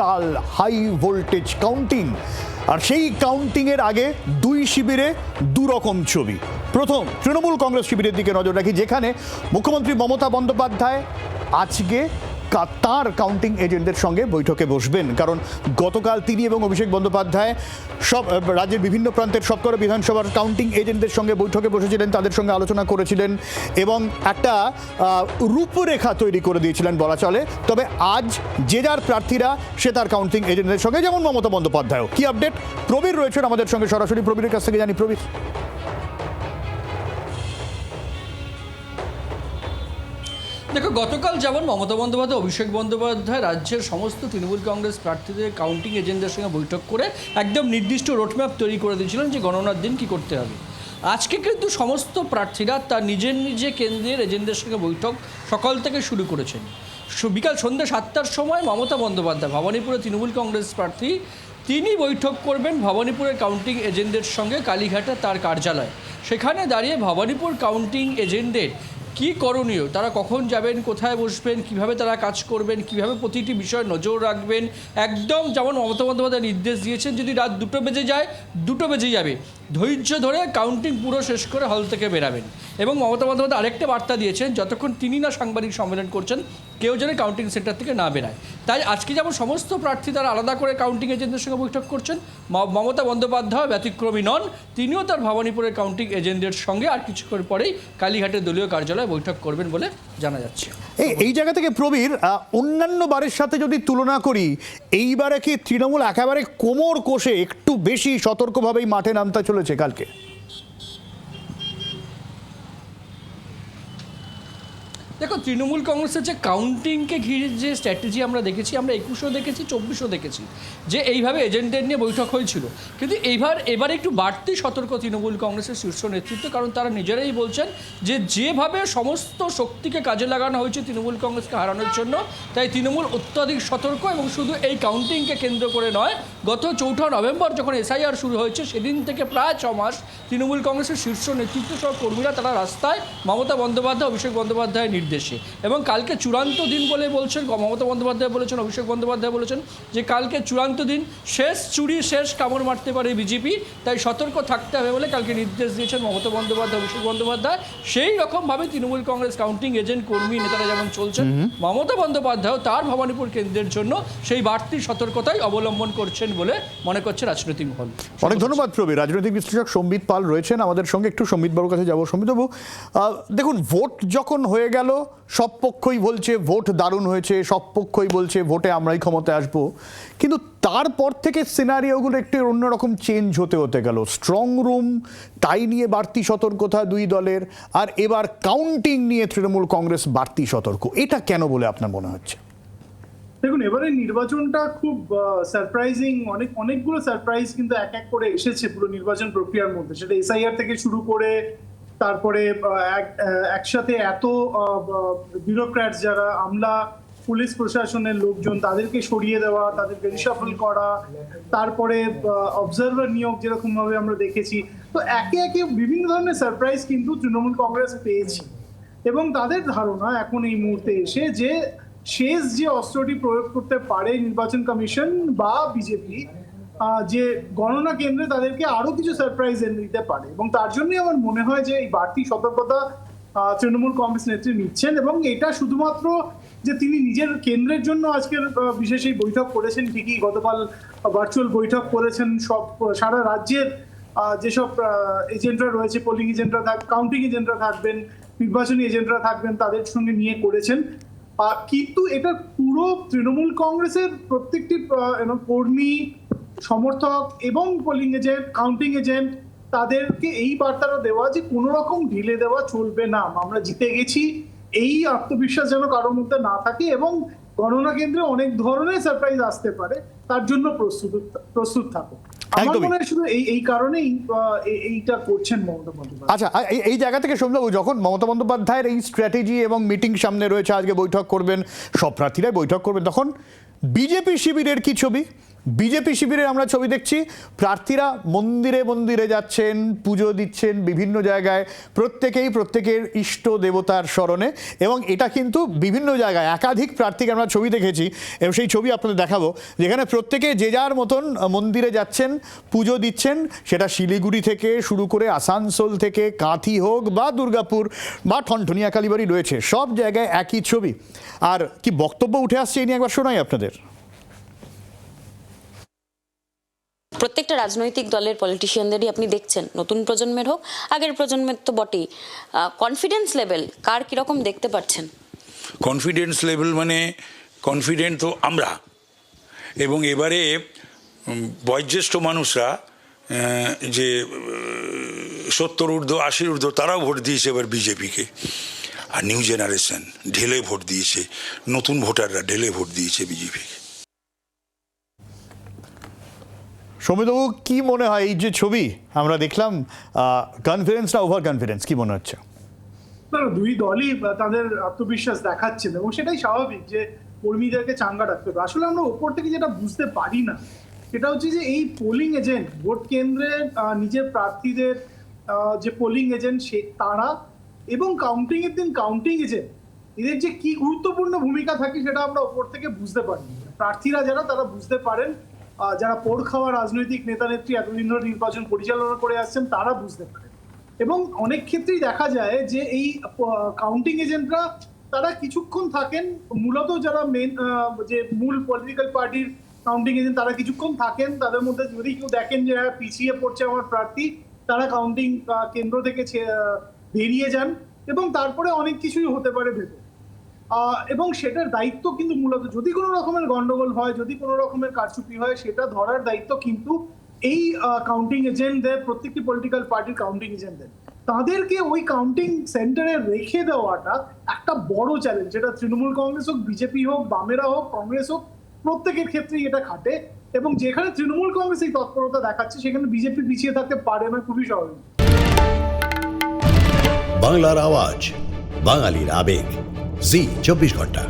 কাল high voltage counting, আর সেই কাউন্টিংয়ের আগে দুই শিবিরে দুরকম ছবি। প্রথম তৃণমূল কংগ্রেস শিবিরের দিকে নজর রাখি, যেখানে মুখ্যমন্ত্রী মমতা বন্দ্যোপাধ্যায় আজকে তার কাউন্টিং এজেন্টদের সঙ্গে বৈঠকে বসবেন। কারণ গতকাল তিনি এবং অভিষেক বন্দ্যোপাধ্যায় সব রাজ্যের বিভিন্ন প্রান্তের সবকটা বিধানসভার কাউন্টিং এজেন্টদের সঙ্গে বৈঠকে বসেছিলেন, তাদের সঙ্গে আলোচনা করেছিলেন এবং একটা রূপরেখা তৈরি করে দিয়েছিলেন বলা চলে। তবে আজ যে যার প্রার্থীরা সে তার কাউন্টিং এজেন্টদের সঙ্গে, যেমন মমতা বন্দ্যোপাধ্যায়। কি আপডেট? প্রবীর রয়েছেন আমাদের সঙ্গে সরাসরি, প্রবীরের কাছ থেকে জানি। প্রবীর, দেখো, গতকাল যেমন মমতা বন্দ্যোপাধ্যায় অভিষেক বন্দ্যোপাধ্যায় রাজ্যের সমস্ত তৃণমূল কংগ্রেস প্রার্থীদের কাউন্টিং এজেন্টদের সঙ্গে বৈঠক করে একদম নির্দিষ্ট রোডম্যাপ তৈরি করে দিয়েছিলেন যে গণনার দিন কী করতে হবে। আজকে কিন্তু সমস্ত প্রার্থীরা তার নিজের কেন্দ্রের এজেন্টদের সঙ্গে বৈঠক সকাল থেকে শুরু করেছেন। বিকাল সন্ধ্যে 7টার সময় মমতা বন্দ্যোপাধ্যায় ভবানীপুরে তৃণমূল কংগ্রেস প্রার্থী, তিনি বৈঠক করবেন ভবানীপুরের কাউন্টিং এজেন্টদের সঙ্গে কালীঘাটে তার কার্যালয়। সেখানে দাঁড়িয়ে ভবানীপুর কাউন্টিং এজেন্টদের কী করণীয়, তারা কখন যাবেন, কোথায় বসবেন, কিভাবে তারা কাজ করবেন, কিভাবে প্রতিটি বিষয়ে নজর রাখবেন, একদম যেমন মমতা বন্দ্যোপাধ্যায় নির্দেশ দিয়েছেন যদি রাত 2টো বেজে যায় 2টো বেজে যাবে, ধৈর্য ধরে কাউন্টিং পুরো শেষ করে হল থেকে বেরাবেন। এবং মমতা বন্দ্যোপাধ্যায় আরেকটা বার্তা দিয়েছেন, যতক্ষণ তিনি না সাংবাদিক সম্মেলন করছেন কেউ যেন কাউন্টিং সেন্টার থেকে না বেরায়। তাই আজকে যেমন সমস্ত প্রার্থী তারা আলাদা করে কাউন্টিং এজেন্টদের সঙ্গে বৈঠক করছেন, মমতা বন্দ্যোপাধ্যায় ব্যতিক্রমী নন, তিনিও তার ভবানীপুরের কাউন্টিং এজেন্টদের সঙ্গে আর কিছুক্ষণ পরেই কালীঘাটের দলীয় কার্যালয়ে বৈঠক করবেন বলে জানা যাচ্ছে। এই জায়গা থেকে প্রবীর, অন্যান্য বারের সাথে যদি তুলনা করি, এইবারে কি তৃণমূল একেবারে কোমর কষে একটু বেশি সতর্কভাবেই মাঠে নামতে চলেছে কালকে? দেখো, তৃণমূল কংগ্রেসের যে কাউন্টিংকে ঘিরে যে স্ট্র্যাটেজি আমরা দেখেছি, আমরা 21-ও দেখেছি, 24-ও দেখেছি যে এইভাবে এজেন্টদের নিয়ে বৈঠক হয়েছিল। কিন্তু এবার একটু বাড়তি সতর্ক তৃণমূল কংগ্রেসের শীর্ষ নেতৃত্ব, কারণ তারা নিজেরাই বলছেন যে যেভাবে সমস্ত শক্তিকে কাজে লাগানো হয়েছে তৃণমূল কংগ্রেসকে হারানোর জন্য, তাই তৃণমূল অত্যাধিক সতর্ক। এবং শুধু এই কাউন্টিংকে কেন্দ্র করে নয়, গত 4ঠা নভেম্বর যখন SIR শুরু হয়েছে সেদিন থেকে প্রায় 6 মাস তৃণমূল কংগ্রেসের শীর্ষ নেতৃত্ব সহ কর্মীরা তারা রাস্তায় মমতা বন্দ্যোপাধ্যায় অভিষেক বন্দ্যোপাধ্যায়ের নির্দেশে। এবং কালকে চূড়ান্ত দিন বলে বলছেন মমতা বন্দ্যোপাধ্যায়, বলেছেন অভিষেক বন্দ্যোপাধ্যায় বলেছেন যে কালকে চূড়ান্ত দিন, শেষ চুরি শেষ কামড় মারতে পারে বিজেপি, তাই সতর্ক থাকতে হবে বলে কালকে নির্দেশ দিয়েছেন মমতা বন্দ্যোপাধ্যায় অভিষেক বন্দ্যোপাধ্যায়। সেই রকমভাবে তৃণমূল কংগ্রেস কাউন্টিং এজেন্ট কর্মী নেতারা যেমন চলছেন, মমতা বন্দ্যোপাধ্যায় তার ভবানীপুর কেন্দ্রের জন্য সেই বাড়তি সতর্কতাই অবলম্বন করছেন বলে মনে করছে রাজনৈতিক মহল। অনেক ধন্যবাদ প্রবীর। রাজনৈতিক বিশ্লেষক সম্বিত পাল রয়েছেন আমাদের সঙ্গে, একটু সম্বিত বাবুর কাছে যাবো। সম্বিত বাবু, দেখুন, ভোট যখন হয়ে গেল সব পক্ষই বলছে ভোট দারুণ হয়েছে, সব পক্ষই বলছে ভোটে আমরাই ক্ষমতায় আসবো, কিন্তু তারপর থেকে সিনারিওগুলো একটু অন্যরকম চেঞ্জ হতে গেল। স্ট্রং রুম, তাই নিয়ে বাড়তি সতর্কতা দুই দলের, আর এবার কাউন্টিং নিয়ে তৃণমূল কংগ্রেস বাড়তি সতর্ক। এটা কেন বলে আপনার মনে হচ্ছে? দেখুন, এবারে নির্বাচনটা খুব সারপ্রাইজিং, অনেকগুলো সারপ্রাইজ কিন্তু এক এক করে এসেছে পুরো নির্বাচন প্রক্রিয়ার মধ্যে। সেটা SIR থেকে শুরু করে তারপরে একসাথে এত বিউরোক্র্যাটস, যারা আমলা পুলিশ প্রশাসনের লোকজন, তাদেরকে সরিয়ে দেওয়া, তাদেরকে রিশাফল করা, তারপরে অবজারভার নিয়োগ যেরকম ভাবে আমরা দেখেছি। তো একে একে বিভিন্ন ধরনের সারপ্রাইজ কিন্তু তৃণমূল কংগ্রেস পেয়েছে। এবং তাদের ধারণা এখন এই মুহূর্তে এসে যে শেষ যে অস্ত্রটি প্রয়োগ করতে পারে নির্বাচন কমিশন বা বিজেপি, যে গণনা কেন্দ্রে তাদেরকে আরো কিছু সারপ্রাইজ এনে দিতে পারে। এবং তার জন্যই আমার মনে হয় যে এই বাড়তি সতর্কতা তৃণমূল কংগ্রেস নেত্রী নিচ্ছেন। এবং এটা শুধুমাত্র যে তিনি নিজের কেন্দ্রের জন্য আজকের বিশেষ এই বৈঠক করেছেন ঠিকই, গতকাল ভার্চুয়াল বৈঠক করেছেন সব সারা রাজ্যের যেসব এজেন্টরা রয়েছে, পোলিং এজেন্টরা কাউন্টিং এজেন্টরা থাকবেন, নির্বাচনী এজেন্টরা থাকবেন, তাদের সঙ্গে নিয়ে করেছেন। কিন্তু এটা পুরো তৃণমূল কংগ্রেসের প্রত্যেকটি কর্মী, সমর্থক এবং পোলিং এজেন্ট, কাউন্টিং এজেন্ট, তাদেরকে এই বার্তাটা দেওয়া যে কোনো রকম ঢিলে দেওয়া চলবে না, আমরা জিতে গেছি, এই আত্মবিশ্বাস যেন কারোর মধ্যে না থাকে। এবং গণনা কেন্দ্রে অনেক ধরনের সারপ্রাইজ আসতে পারে, তার জন্য প্রস্তুত থাকো। আমার মনে হয় শুধু এই কারণেই এইটা করছেন মমতা বন্দ্যোপাধ্যায়। আচ্ছা, এই জায়গা থেকে শুনলাম, যখন মমতা বন্দ্যোপাধ্যায়ের এই স্ট্র্যাটেজি এবং মিটিং সামনে রয়েছে, আজকে বৈঠক করবেন, সব প্রার্থীরাই বৈঠক করবেন, তখন বিজেপি শিবিরের কি ছবি? বিজেপি শিবিরের আমরা ছবি দেখছি, প্রার্থীরা মন্দিরে মন্দিরে যাচ্ছেন, পুজো দিচ্ছেন বিভিন্ন জায়গায়, প্রত্যেকের ইষ্ট দেবতার স্মরণে, এবং এটা কিন্তু বিভিন্ন জায়গায় একাধিক প্রার্থীকে আমরা ছবি দেখেছি এবং সেই ছবি আপনাদের দেখাবো, যেখানে প্রত্যেকে যে যার মতন মন্দিরে যাচ্ছেন, পুজো দিচ্ছেন। সেটা শিলিগুড়ি থেকে শুরু করে আসানসোল থেকে কাঁথি হোক বা দুর্গাপুর বা ঠনঠনিয়া কালীবাড়ি রয়েছে, সব জায়গায় একই ছবি। আর কি বক্তব্য উঠে আসছে এই নিয়ে একবার শোনাই আপনাদের। প্রত্যেকটা রাজনৈতিক দলের পলিটিশিয়ানদেরই আপনি দেখছেন, নতুন প্রজন্মের হোক আগের প্রজন্মের তো বটেই, কনফিডেন্স লেভেল কার কিরকম দেখতে পাচ্ছেন? কনফিডেন্স লেভেল মানে কনফিডেন্ট তো আমরা, এবং এবারে বয়োজ্যেষ্ঠ মানুষরা যে 70 ঊর্ধ্ব 80 ঊর্ধ্ব তারাও ভোট দিয়েছে এবার বিজেপিকে। আর নিউ জেনারেশন ঢেলে ভোট দিয়েছে, নতুন ভোটাররা ঢেলে ভোট দিয়েছে বিজেপিকে। সৌমিতবাবু, কি মনে হয় এই যে ছবি আমরা দেখলাম, কনফিডেন্স না ওভার কনফিডেন্স, কি মনে হচ্ছে? না, দুই দলই তাদের আত্মবিশ্বাস দেখাচ্ছেন এবং সেটাই স্বাভাবিক যে কর্মীদেরকে চাঙ্গা রাখতে হবে। আসলে আমরা ওপর থেকে যেটা বুঝতে পারি না সেটা হচ্ছে যে এই পোলিং এজেন্ট, ভোট কেন্দ্রে নিজের প্রার্থীদের যে পোলিং এজেন্ট সে তারা এবং কাউন্টিং এর দিন কাউন্টিং এজেন্ট, এদের যে কি গুরুত্বপূর্ণ ভূমিকা থাকে সেটা আমরা ওপর থেকে বুঝতে পারি। প্রার্থীরা যারা তারা বুঝতে পারেন, যারা পোড় খাওয়া রাজনৈতিক নেতা নেত্রী এতদিন ধরে নির্বাচন পরিচালনা করে আসছেন তারা বুঝতে পারেন। এবং অনেক ক্ষেত্রেই দেখা যায় যে এই কাউন্টিং এজেন্টরা তারা কিছুক্ষণ থাকেন, মূলত যারা মেন যে মূল পলিটিক্যাল পার্টির কাউন্টিং এজেন্ট তারা কিছুক্ষণ থাকেন, তাদের মধ্যে যদি কেউ দেখেন যে পিছিয়ে পড়ছে আমার প্রার্থী, তারা কাউন্টিং কেন্দ্র থেকে বেরিয়ে যান এবং তারপরে অনেক কিছুই হতে পারে ভেতরে। এবং সেটার দায়িত্ব কিন্তু মূলত যদি কোনো রকমের গন্ডগোল হয়, যদি কোনো রকমের কারচুপি হয়, সেটা ধরার দায়িত্ব কিন্তু এই কাউন্টিং এজেন্টদের, প্রত্যেকটি পলিটিক্যাল পার্টির কাউন্টিং এজেন্টদের। তাদেরকে ওই কাউন্টিং সেন্টারে রেখে দেওয়াটা একটা বড় চ্যালেঞ্জ, যেটা তৃণমূল কংগ্রেস হোক, বিজেপি হোক, বামেরা হোক, কংগ্রেস হোক, প্রত্যেকের ক্ষেত্রেই এটা খাটে। এবং যেখানে তৃণমূল কংগ্রেস এই তৎপরতা দেখাচ্ছে সেখানে বিজেপি পিছিয়ে থাকতে পারে না, খুবই স্বাভাবিক। বাংলার আওয়াজ, বাঙালির আবেগ, জি 24 ঘন্টা।